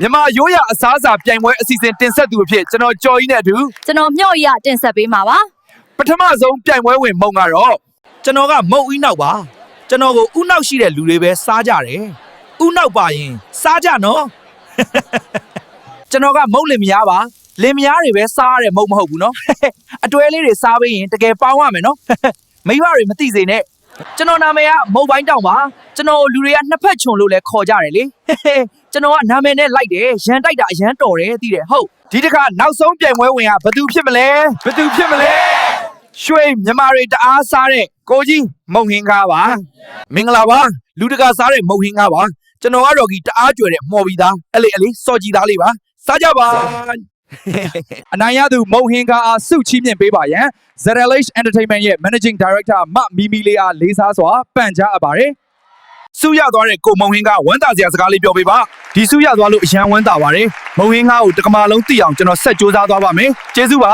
မြန်မာရိုးရာအစားအစာပြိုင်ပွဲအစီအစဉ်တင်ဆက်သူအဖြစ်ကျွန်တော်ကြော်ကြီးနဲ့အတူ ကျွန်တော်မျှော့ရတင်ဆက်ပေးမှာပါ ပထမဆုံးပြိုင်ပွဲဝင်မုံကတော့ ကျွန်တော်ကမုတ်ဦးနောက်ပါကျွန်တော်ကိုဦးနောက်ရှိတဲ့လူတွေပဲစားကြတယ်ဦးနောက်ပါရင်စားကြနော် ကျွန်တော်ကမုတ်လင်မယားပါလင်မယားတွေပဲစားရတဲ့မုတ်မဟုတ်ဘူးနော် အတွဲလေးတွေစားပေးရင်တကယ်ပေါင်းရမယ်နော် မိဘတွေမသိစေနဲ့ကျွန်တော်နာမည်ကမုတ်ပိုင်းတောင်ပါကျွန်တော်လူတွေကနှစ်ဖက်ခြုံလို့လဲခေါ်ကြတယ်လေ ကျွန်တော်ကနာမည်နဲ့လိုက်တယ်ရန်တိုက်တာအရန်တော်တယ်သိတယ်ဟုတ် ဒီတစ်ခါနောက်ဆုံးပြိုင်ပွဲဝင်ကဘသူဖြစ်မလဲရွှေမြန်မာတွေတအားစားတဲ့ကိုကြီးမုံဟင်းကားပါမင်္ဂလာပါလူတကာစားတဲ့မုံဟင်းကားပါကျွန်တော်ကတော့ဒီတအားကြွယ်တဲ့မော်ပြီးသားအဲ့လေစော်ကြည်သားလေးပါစားကြပါ အနိုင်ရသူမုံဟင်းကားအားဆုချီးမြှင့်ပေးပါရန် ZLH Entertainment ရဲ့ Managing Director မမီမီလေးအားလေးစားစွာပန်ကြားအပ်ပါတယ်ဆုရသွားတဲ့ကိုမုံဟင်းကားဝမ်းသာစရာစကားလေးပြောပေးပါဒီဆုရသွားလို့အရန်ဝမ်းသာပါတယ်မုံဟင်းကားကိုတကမာလုံးသိအောင်ကျွန်တော်ဆက်ကြိုးစားသွားပါမယ်ကျေးဇူးပါ